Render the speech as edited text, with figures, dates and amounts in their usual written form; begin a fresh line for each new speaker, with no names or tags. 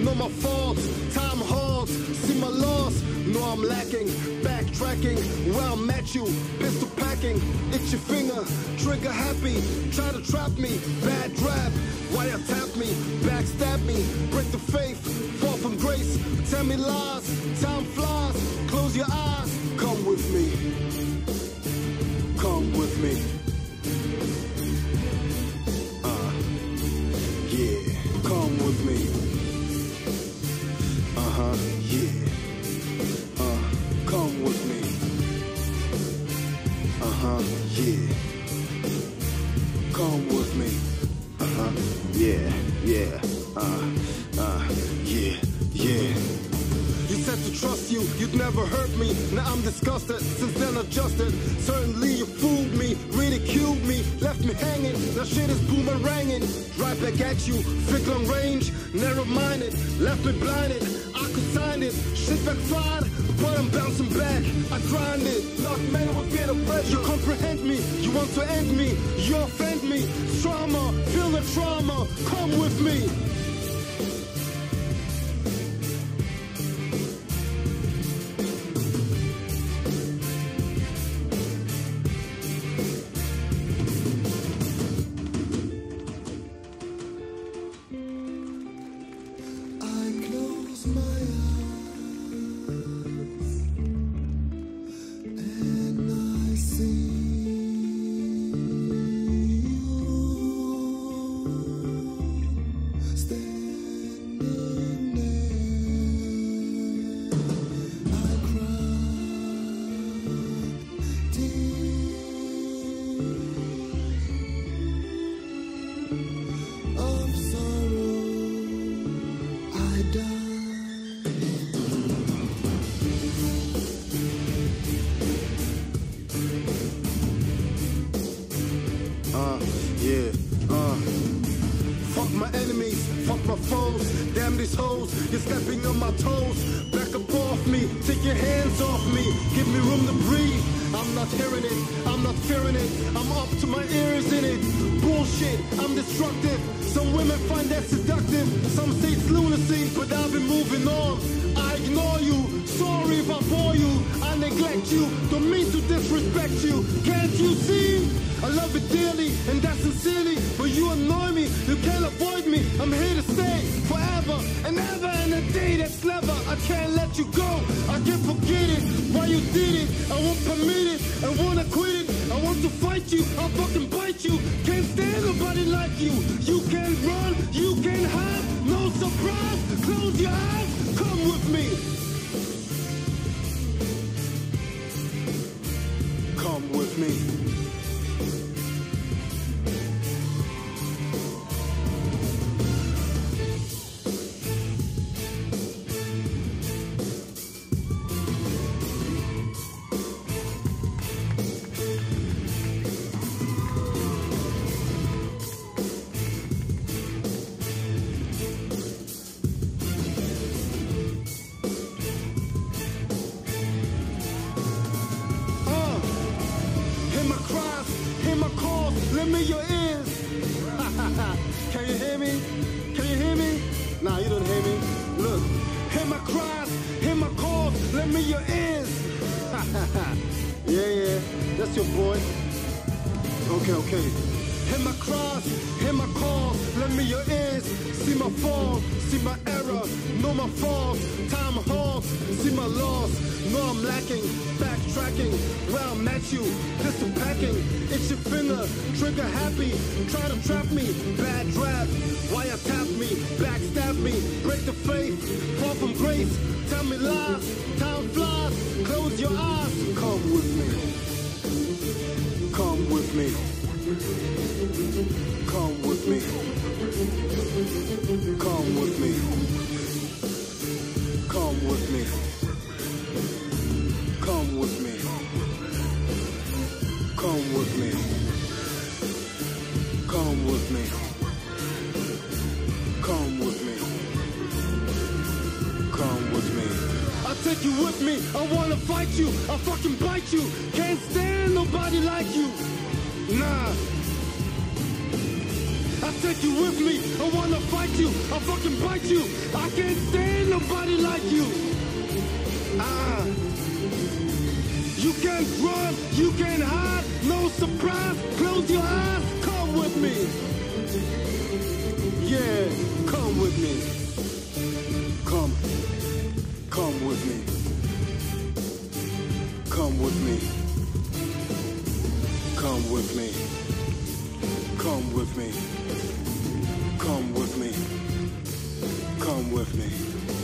know my faults, time halts, see my loss, know I'm lacking, backtracking, where I'm at you, pistol packing, itch your finger, trigger happy, try to trap me, bad rap, wiretap me, backstab me, break the faith, fall from grace, tell me lies, time flies, close your eyes, come with me, come with me. Yeah, come with me. Yeah. Come with me. Yeah. Come with me. Yeah, yeah. Yeah. You said to trust you, you'd never hurt me. Now I'm disgusted, since then adjusted. Certainly you fooled me, ridiculed me, left me hanging. Now shit is boomeranging. Right back at you, thick long range, narrow-minded, left me blinded. I could sign it, shit backfired, but I'm bouncing back. I grind it, not man with bit of pressure. You comprehend me, you want to end me, you offend me. Trauma, feel the trauma, come with me. Fuck my enemies, fuck my foes. Damn these hoes, you're stepping on my toes. Back up off me, take your hands off me. Give me room to breathe. I'm not hearing it, I'm not fearing it. I'm up to my ears in it. Bullshit, I'm destructive. Some women find that seductive. Some say it's lunacy, but I've been moving on. I ignore you, sorry if I bore you. I neglect you, don't mean to disrespect you. Can't you see? I love it dearly, and that's sincerely. But you annoy me, you can't avoid me. I'm here to stay forever and ever, and a day that's never. I can't let you go, I can't forget it. Why you did it, I won't permit it. I wanna quit it, I want to fight you. I'll fucking bite you, can't stand nobody like you. You can't run, you can't hide, no surprise. Close your eyes, come with me. Come with me. Lend me your ears. Can you hear me? Can you hear me? Nah, you don't hear me. Look, hear my cries, hear my calls. Lend me your ears. Yeah, that's your boy. Okay. Hear my cries, hear my calls. Lend me your ears. See my fall, see my error, know my faults. Time halts, see my loss. Know I'm lacking, backtracking, where I'm at you, pistol packing, itch your finger, trigger happy, try to trap me, bad rap, wiretap me, backstab me, break the faith, fall from grace, tell me lies, time flies, close your eyes, come with me, come with me, come with me, come with me, come with me. Come with me. Come with me. Come with me. Come with me. Come with me. I'll take you with me. I wanna fight you. I'll fucking bite you. Can't stand nobody like you. Nah. I'll take you with me. I wanna fight you, I fucking bite you. I can't stand nobody like you. You can't run, you can't hide, no surprise. Close your eyes, come with me. Yeah, come with me. Come with me. Come with me. Come with me. Come with me. Come with me. Come with me.